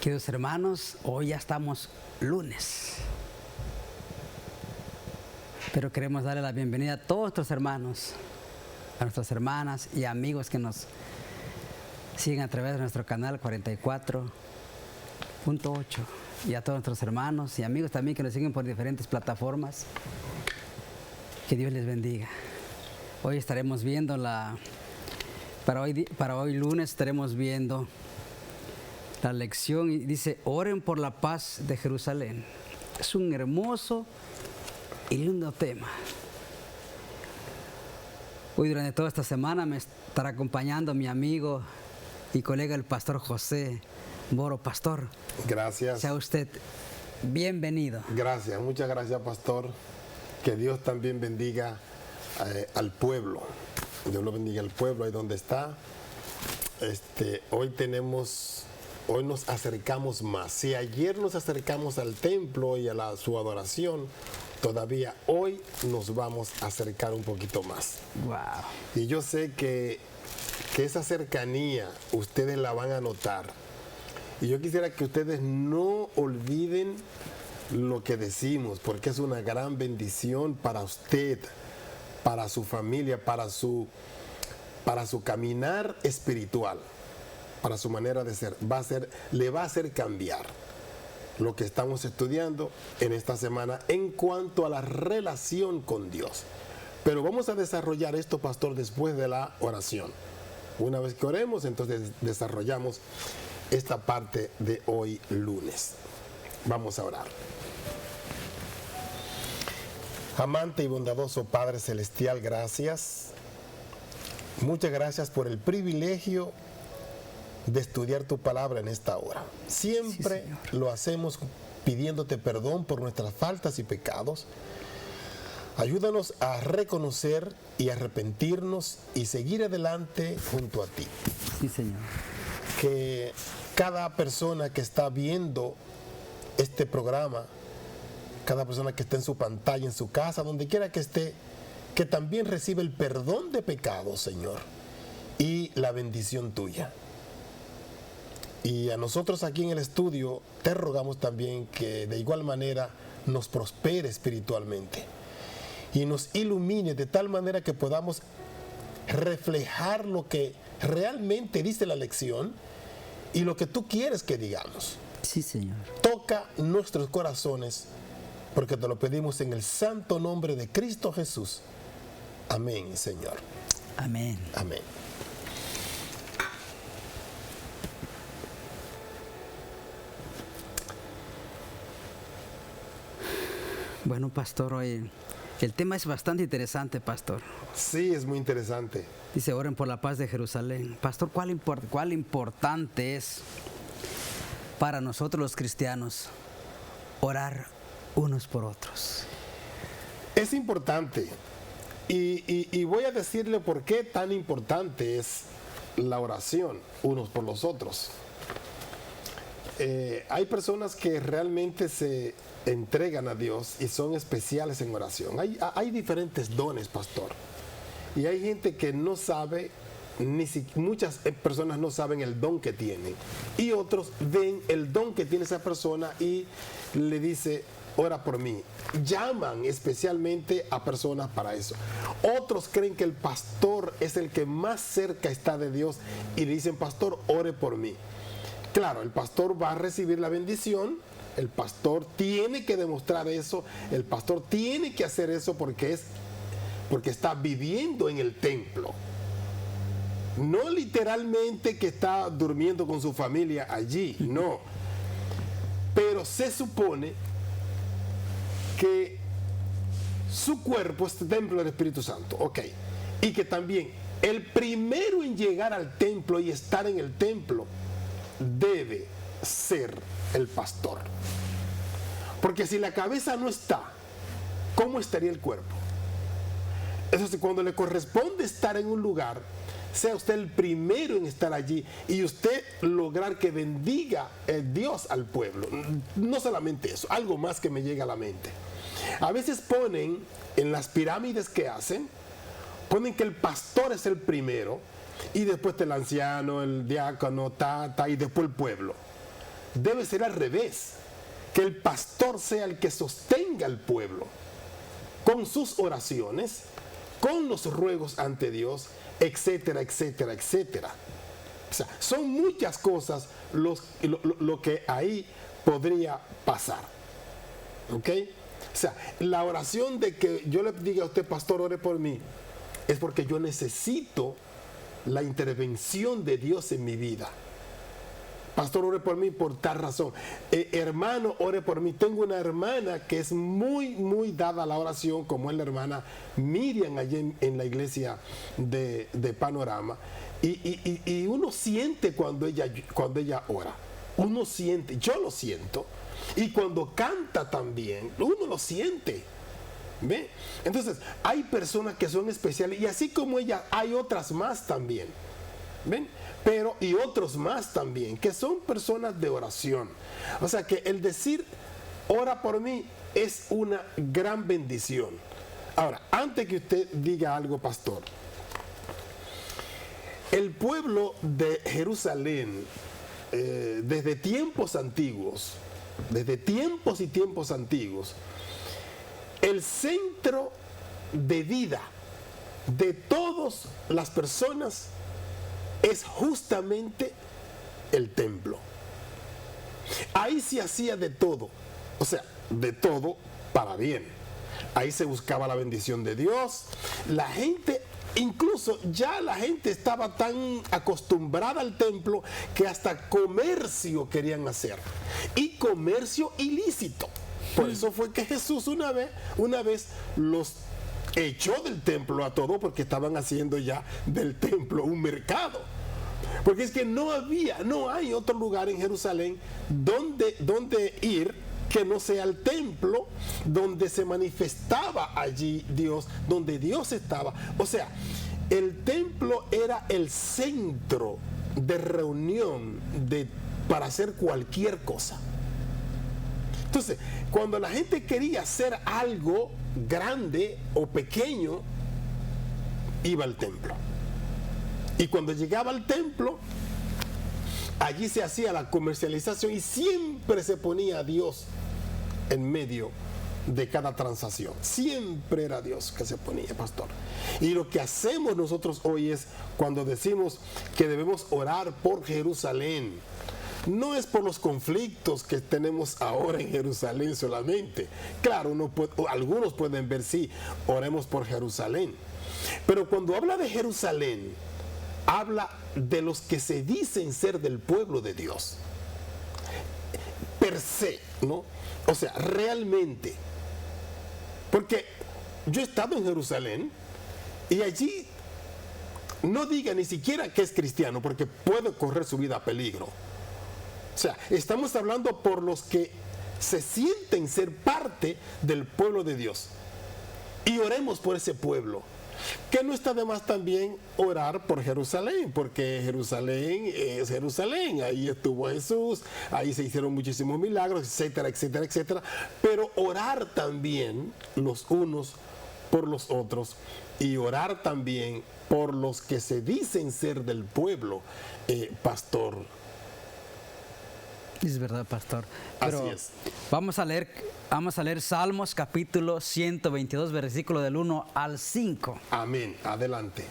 Queridos hermanos, hoy ya estamos lunes, pero queremos darle la bienvenida a todos nuestros hermanos, a nuestras hermanas y amigos que nos siguen a través de nuestro canal 44.8 y a todos nuestros hermanos y amigos también que nos siguen por diferentes plataformas. Que Dios les bendiga. Hoy estaremos viendo para hoy lunes estaremos viendo la lección y dice: oren por la paz de Jerusalén. Es un hermoso y lindo tema. Hoy durante toda esta semana me estará acompañando mi amigo y colega el pastor José Boro. Pastor, gracias. Sea usted bienvenido. Gracias, muchas gracias, pastor. Que Dios también bendiga al pueblo. Dios lo bendiga al pueblo ahí donde está. Hoy nos acercamos más. Si ayer nos acercamos al templo y a su adoración, todavía hoy nos vamos a acercar un poquito más. Wow. Y yo sé que esa cercanía ustedes la van a notar. Y yo quisiera que ustedes no olviden lo que decimos, porque es una gran bendición para usted, para su familia, para su caminar espiritual, para su manera de ser. Le va a hacer cambiar lo que estamos estudiando en esta semana en cuanto a la relación con Dios. Pero vamos a desarrollar esto, pastor, después de la oración. Una vez que oremos, entonces desarrollamos esta parte de hoy lunes. Vamos a orar. Amante y bondadoso Padre Celestial, gracias. Muchas gracias por el privilegio de estudiar tu palabra en esta hora. Siempre lo hacemos pidiéndote perdón por nuestras faltas y pecados. Ayúdanos a reconocer y arrepentirnos y seguir adelante junto a ti. Sí, Señor. Que cada persona que está viendo este programa, cada persona que esté en su pantalla, en su casa, donde quiera que esté, que también reciba el perdón de pecados, Señor, y la bendición tuya. Y a nosotros aquí en el estudio te rogamos también que de igual manera nos prospere espiritualmente y nos ilumine de tal manera que podamos reflejar lo que realmente dice la lección y lo que tú quieres que digamos. Sí, Señor. Toca nuestros corazones, porque te lo pedimos en el santo nombre de Cristo Jesús. Amén, Señor. Amén. Amén. Bueno, pastor, hoy el tema es bastante interesante, pastor. Sí, es muy interesante. Dice: oren por la paz de Jerusalén. Pastor, ¿cuál importante es para nosotros los cristianos orar unos por otros? Es importante. Y voy a decirle por qué tan importante es la oración unos por los otros. Hay personas que realmente se entregan a Dios y son especiales en oración. Hay diferentes dones, pastor. Y hay gente que no sabe, muchas personas no saben el don que tienen. Y otros ven el don que tiene esa persona y le dice: ora por mí. Llaman especialmente a personas para eso. Otros creen que el pastor es el que más cerca está de Dios y le dicen: pastor, ore por mí. Claro, el pastor va a recibir la bendición, el pastor tiene que demostrar eso, el pastor tiene que hacer eso porque está viviendo en el templo. No literalmente que está durmiendo con su familia allí, no. Pero se supone que su cuerpo es el templo del Espíritu Santo, ok. Y que también el primero en llegar al templo y estar en el templo debe ser el pastor. Porque si la cabeza no está, ¿cómo estaría el cuerpo? Eso sí, cuando le corresponde estar en un lugar, sea usted el primero en estar allí y usted lograr que bendiga Dios al pueblo. No solamente eso, algo más que me llega a la mente. A veces ponen en las pirámides que hacen, ponen que el pastor es el primero y después el anciano, el diácono, y después el pueblo. debe ser al revés, que el pastor sea el que sostenga al pueblo con sus oraciones, con los ruegos ante Dios, etcétera, etcétera, etcétera. O sea, son muchas cosas lo que ahí podría pasar. ¿Ok? O sea, la oración de que yo le diga a usted, pastor, ore por mí, es porque yo necesito la intervención de Dios en mi vida. Pastor, ore por mí por tal razón. Hermano, ore por mí. Tengo una hermana que es muy, muy dada a la oración, como es la hermana Miriam allí en la iglesia de Panorama. Y uno siente cuando ella ora. Uno siente, yo lo siento. Y cuando canta también, uno lo siente. ¿Ve? Entonces, hay personas que son especiales. Y así como ella, hay otras más también. ¿Ven? Pero, y otros más también, que son personas de oración. O sea que el decir, ora por mí, es una gran bendición. Ahora, antes que usted diga algo, pastor, el pueblo de Jerusalén, desde tiempos antiguos, desde tiempos y tiempos antiguos, el centro de vida de todas las personas es justamente el templo. Ahí se hacía de todo, o sea, de todo para bien. Ahí se buscaba la bendición de Dios. La gente, incluso ya la gente estaba tan acostumbrada al templo que hasta comercio querían hacer. Y comercio ilícito. Por eso fue que Jesús una vez los echó del templo a todos, porque estaban haciendo ya del templo un mercado. Porque es que no hay otro lugar en Jerusalén donde ir que no sea el templo donde se manifestaba allí Dios, donde Dios estaba. O sea, el templo era el centro de reunión para hacer cualquier cosa. Entonces, cuando la gente quería hacer algo grande o pequeño, iba al templo. Y cuando llegaba al templo, allí se hacía la comercialización y siempre se ponía a Dios en medio de cada transacción. Siempre era Dios que se ponía, pastor. Y lo que hacemos nosotros hoy es, cuando decimos que debemos orar por Jerusalén, no es por los conflictos que tenemos ahora en Jerusalén solamente. Claro, algunos pueden ver, sí, oremos por Jerusalén. Pero cuando habla de Jerusalén, habla de los que se dicen ser del pueblo de Dios. Per se, ¿no? O sea, realmente. Porque yo he estado en Jerusalén y allí no diga ni siquiera que es cristiano, porque puede correr su vida a peligro. O sea, estamos hablando por los que se sienten ser parte del pueblo de Dios. Y oremos por ese pueblo. Que no está de más también orar por Jerusalén, porque Jerusalén es Jerusalén. Ahí estuvo Jesús, ahí se hicieron muchísimos milagros, etcétera, etcétera, etcétera. Pero orar también los unos por los otros y orar también por los que se dicen ser del pueblo, pastor. Es verdad, pastor. Pero así es. Vamos a leer Salmos capítulo 122, versículo del 1 al 5. Amén. Adelante.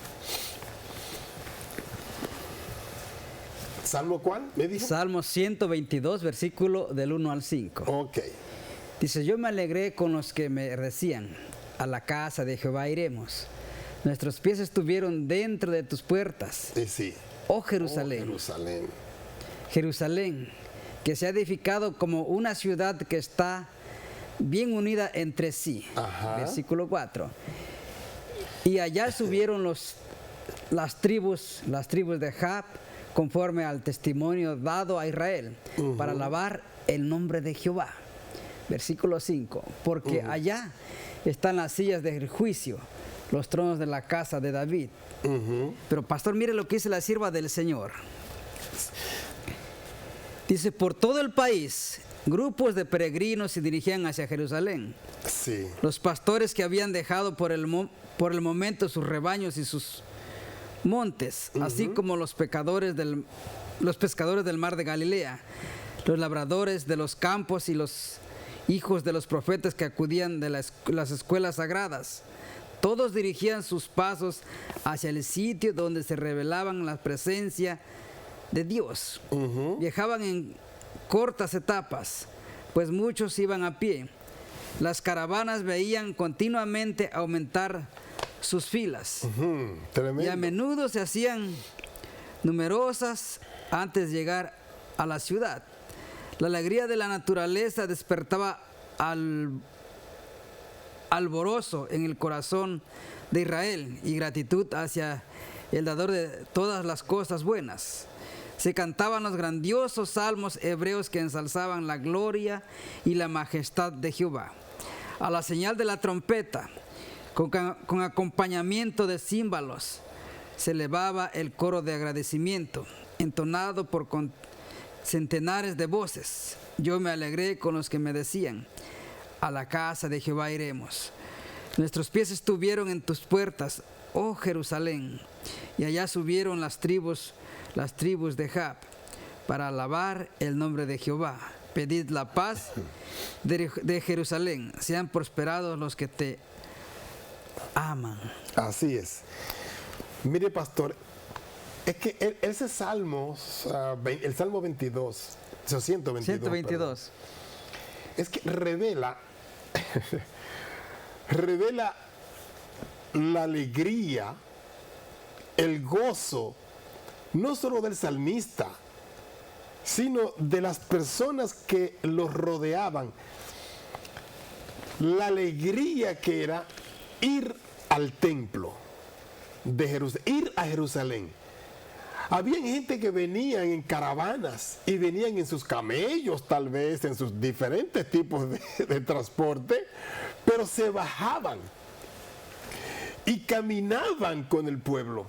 ¿Salmo cuál? ¿Me dijo? Salmos 122, versículo del 1 al 5. Ok. Dice, yo me alegré con los que me decían, a la casa de Jehová iremos. Nuestros pies estuvieron dentro de tus puertas. Sí. Oh Jerusalén. Oh, Jerusalén. Jerusalén, que se ha edificado como una ciudad que está bien unida entre sí. Ajá. Versículo 4. Y allá subieron las tribus de Jab, conforme al testimonio dado a Israel, para alabar el nombre de Jehová. Versículo 5. Porque allá están las sillas del juicio, los tronos de la casa de David. Pero pastor, mire lo que dice la sierva del Señor. Dice, por todo el país, grupos de peregrinos se dirigían hacia Jerusalén. Sí. Los pastores que habían dejado por el momento sus rebaños y sus montes, así como los pescadores del mar de Galilea, los labradores de los campos y los hijos de los profetas que acudían de las escuelas sagradas. Todos dirigían sus pasos hacia el sitio donde se revelaban la presencia de Dios. Viajaban en cortas etapas, pues muchos iban a pie. Las caravanas veían continuamente aumentar sus filas. Tremendo. Y a menudo se hacían numerosas antes de llegar a la ciudad. La alegría de la naturaleza despertaba alborozo en el corazón de Israel y gratitud hacia el dador de todas las cosas buenas. Se cantaban los grandiosos salmos hebreos que ensalzaban la gloria y la majestad de Jehová. A la señal de la trompeta, con acompañamiento de címbalos, se elevaba el coro de agradecimiento, entonado por centenares de voces. Yo me alegré con los que me decían: a la casa de Jehová iremos. Nuestros pies estuvieron en tus puertas, oh Jerusalén, y allá subieron las tribus de Jab, para alabar el nombre de Jehová. Pedid la paz de Jerusalén, sean prosperados los que te aman. Así es. Mire, pastor, es que ese salmo, el Salmo 22, 122. Es que revela la alegría, el gozo, no solo del salmista, sino de las personas que los rodeaban. La alegría que era ir al templo de Jerusalén, ir a Jerusalén. Había gente que venían en caravanas y venían en sus camellos, tal vez en sus diferentes tipos de transporte, pero se bajaban y caminaban con el pueblo.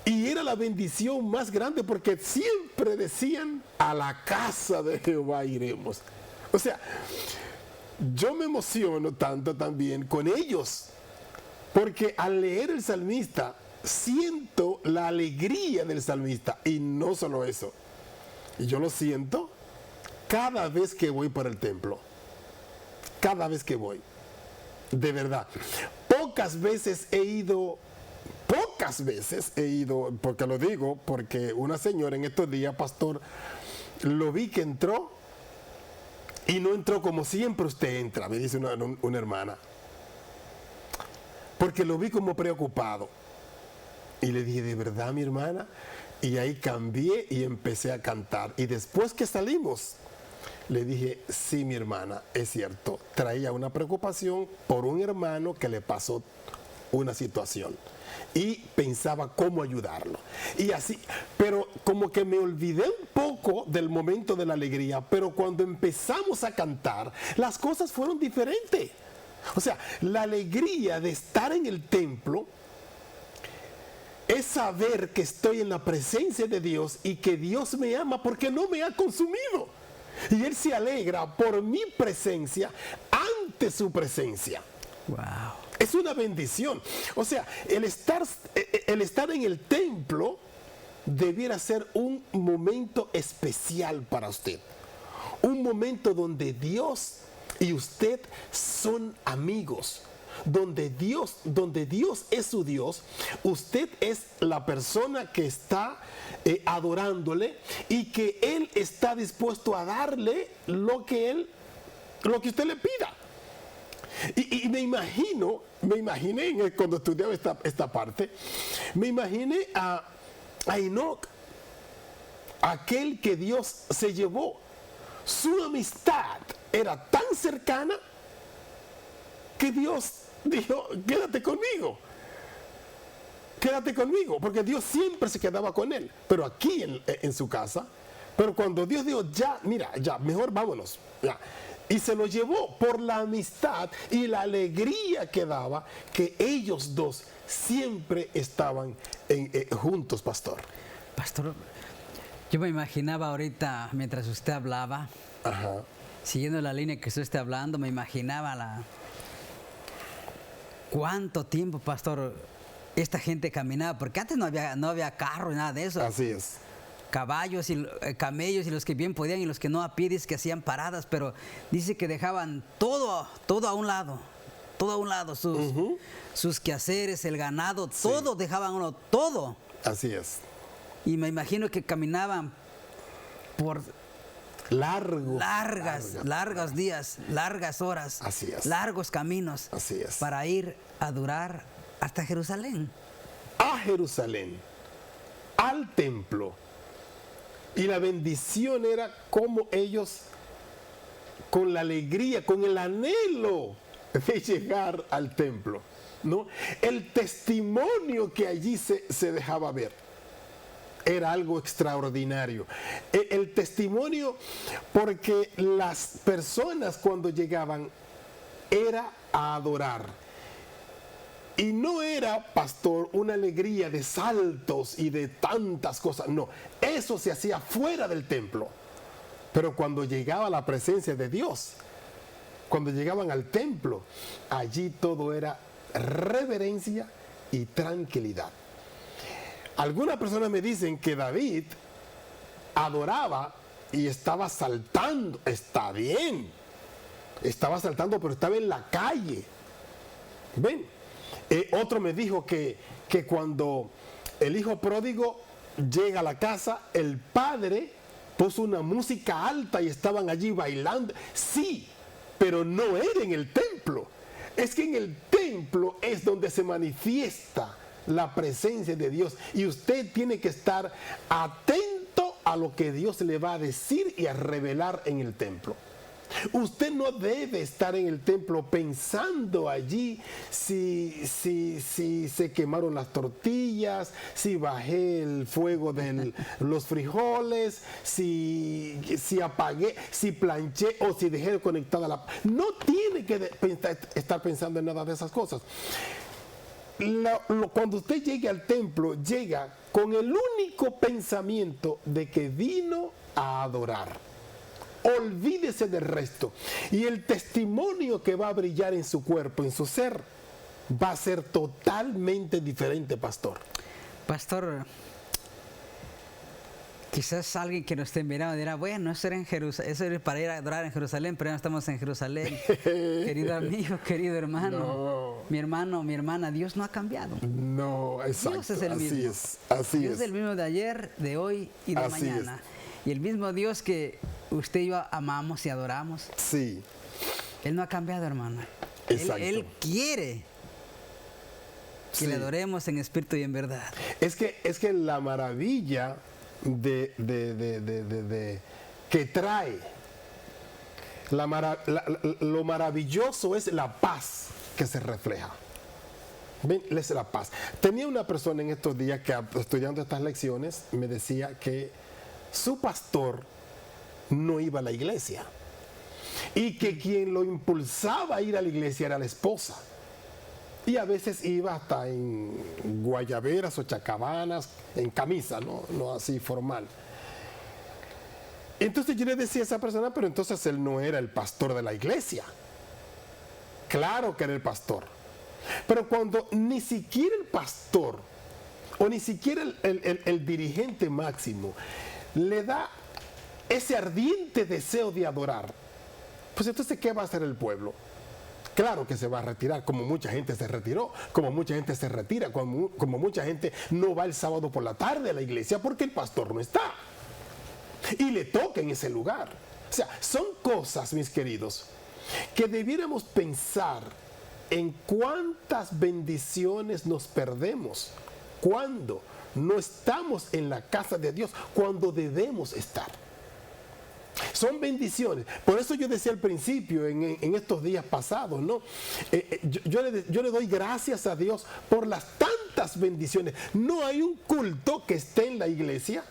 Y era la bendición más grande porque siempre decían: a la casa de Jehová iremos. O sea, yo me emociono tanto también con ellos, porque al leer el salmista siento la alegría del salmista. Y no solo eso, yo lo siento cada vez que voy por el templo. Cada vez que voy, de verdad. Pocas veces he ido, porque lo digo, porque una señora en estos días, pastor, lo vi que entró y no entró como siempre usted entra, me dice una hermana, porque lo vi como preocupado. Y le dije: ¿de verdad, mi hermana? Y ahí cambié y empecé a cantar. Y después que salimos, le dije: sí, mi hermana, es cierto, traía una preocupación por un hermano que le pasó una situación y pensaba cómo ayudarlo. Y así, pero como que me olvidé un poco del momento de la alegría, pero cuando empezamos a cantar, las cosas fueron diferentes. O sea, la alegría de estar en el templo es saber que estoy en la presencia de Dios y que Dios me ama porque no me ha consumido. Y Él se alegra por mi presencia ante su presencia. Wow. Es una bendición. O sea, el estar en el templo debiera ser un momento especial para usted. Un momento donde Dios y usted son amigos. Donde Dios es su Dios, usted es la persona que está adorándole y que Él está dispuesto a darle lo que usted le pida. Y me imaginé cuando estudiaba esta parte, me imaginé a Enoc, aquel que Dios se llevó. Su amistad era tan cercana que Dios dijo: quédate conmigo, porque Dios siempre se quedaba con él, pero aquí en su casa. Pero cuando Dios dijo: ya, mira, ya, mejor vámonos, ya. Y se lo llevó por la amistad y la alegría que daba que ellos dos siempre estaban juntos, pastor. Pastor, yo me imaginaba ahorita, mientras usted hablaba, siguiendo la línea que usted está hablando, me imaginaba cuánto tiempo, pastor, esta gente caminaba, porque antes no había carro y nada de eso. Así es. caballos y camellos, y los que bien podían y los que no a pie, dice que hacían paradas, pero dice que dejaban todo a un lado, sus quehaceres, el ganado, todo dejaban todo. Así es. Y me imagino que caminaban por largos días, largas horas, así es, largos caminos, así es, para ir a adorar hasta Jerusalén. A Jerusalén, al templo. Y la bendición era como ellos, con la alegría, con el anhelo de llegar al templo, ¿no? El testimonio que allí se dejaba ver era algo extraordinario. El testimonio, porque las personas cuando llegaban era a adorar. Y no era, pastor, una alegría de saltos y de tantas cosas. No, eso se hacía fuera del templo. Pero cuando llegaba la presencia de Dios, cuando llegaban al templo, allí todo era reverencia y tranquilidad. Algunas personas me dicen que David adoraba y estaba saltando. Está bien, estaba saltando, pero estaba en la calle. ¿Ven? Otro me dijo que cuando el hijo pródigo llega a la casa, el padre puso una música alta y estaban allí bailando. Sí, pero no era en el templo. Es que en el templo es donde se manifiesta la presencia de Dios, y usted tiene que estar atento a lo que Dios le va a decir y a revelar en el templo. Usted no debe estar en el templo pensando allí si se quemaron las tortillas, si bajé el fuego de los frijoles, si apagué, si planché o si dejé conectada la... No tiene que estar pensando en nada de esas cosas. Cuando usted llegue al templo, llega con el único pensamiento de que vino a adorar. Olvídese del resto. Y el testimonio que va a brillar en su cuerpo, en su ser, va a ser totalmente diferente, pastor. Pastor, quizás alguien que nos esté mirando dirá, bueno, eso era en Jerusalén, eso era para ir a adorar en Jerusalén, pero ya no estamos en Jerusalén. Querido amigo, querido hermano, no. Mi hermano, mi hermana, Dios no ha cambiado. No, exacto. Dios es el mismo. Así Dios es el mismo de ayer, de hoy y de mañana. Y el mismo Dios que usted y yo amamos y adoramos. Sí. Él no ha cambiado, hermano. Él quiere que le adoremos en espíritu y en verdad. Es que la maravilla que trae, lo maravilloso es la paz que se refleja. Ven, es la paz. Tenía una persona en estos días que, estudiando estas lecciones, me decía que su pastor no iba a la iglesia y que quien lo impulsaba a ir a la iglesia era la esposa, y a veces iba hasta en guayaberas o chacabanas, en camisa, no así formal. Entonces yo le decía a esa persona, pero entonces él no era el pastor de la iglesia. Claro que era el pastor, pero cuando ni siquiera el pastor o ni siquiera el dirigente máximo le da ese ardiente deseo de adorar, pues entonces ¿qué va a hacer el pueblo? Claro que se va a retirar, como mucha gente se retiró, como mucha gente se retira, como mucha gente no va el sábado por la tarde a la iglesia porque el pastor no está y le toca en ese lugar. O sea, son cosas, mis queridos, que debiéramos pensar en cuántas bendiciones nos perdemos cuando no estamos en la casa de Dios, cuando debemos estar. Son bendiciones. Por eso yo decía al principio, en estos días pasados, ¿no? Yo le doy gracias a Dios por las tantas bendiciones. No hay un culto que esté en la iglesia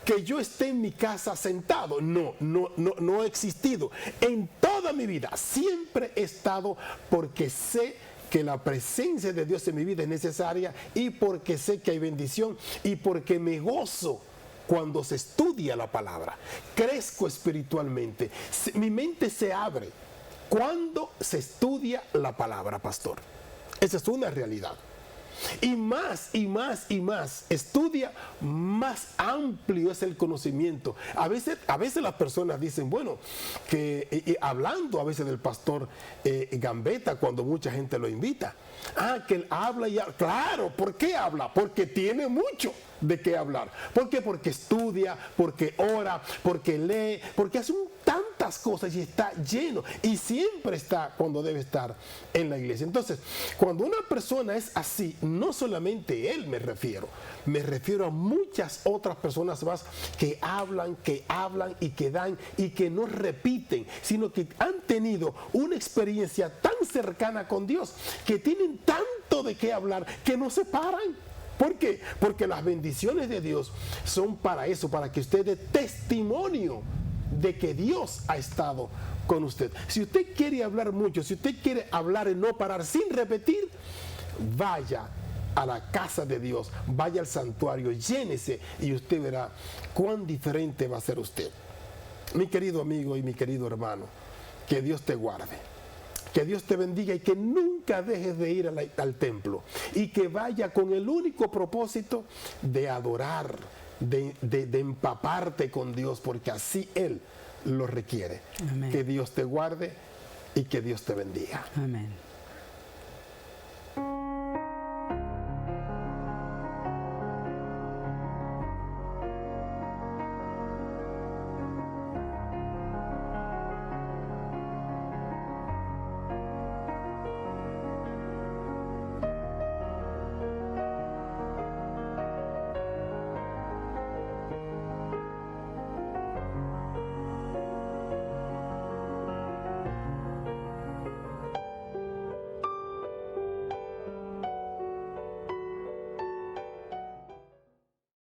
que yo esté en mi casa sentado. No ha existido. En toda mi vida siempre he estado, porque sé que la presencia de Dios en mi vida es necesaria, y porque sé que hay bendición, y porque me gozo cuando se estudia la palabra. Crezco espiritualmente. Mi mente se abre cuando se estudia la palabra, pastor. Esa es una realidad. Y más y más y más estudia, más amplio es el conocimiento. A veces las personas dicen, bueno, que hablando a veces del pastor Gambetta, cuando mucha gente lo invita, que él habla y habla. Claro, ¿por qué habla? Porque tiene mucho de qué hablar. ¿Por qué? Porque estudia, porque ora, porque lee, porque hace tantas cosas y está lleno. Y siempre está cuando debe estar en la iglesia. Entonces, cuando una persona es así, no solamente él me refiero a muchas otras personas más que hablan y que dan y que no repiten, sino que han tenido una experiencia tan cercana con Dios, que tienen tanto de qué hablar, que no se paran. ¿Por qué? Porque las bendiciones de Dios son para eso, para que usted dé testimonio de que Dios ha estado con usted. Si usted quiere hablar mucho, si usted quiere hablar y no parar sin repetir, vaya a la casa de Dios, vaya al santuario, llénese y usted verá cuán diferente va a ser usted. Mi querido amigo y mi querido hermano, que Dios te guarde. Que Dios te bendiga y que nunca dejes de ir al templo y que vaya con el único propósito de adorar, de empaparte con Dios, porque así Él lo requiere. Amén. Que Dios te guarde y que Dios te bendiga. Amén.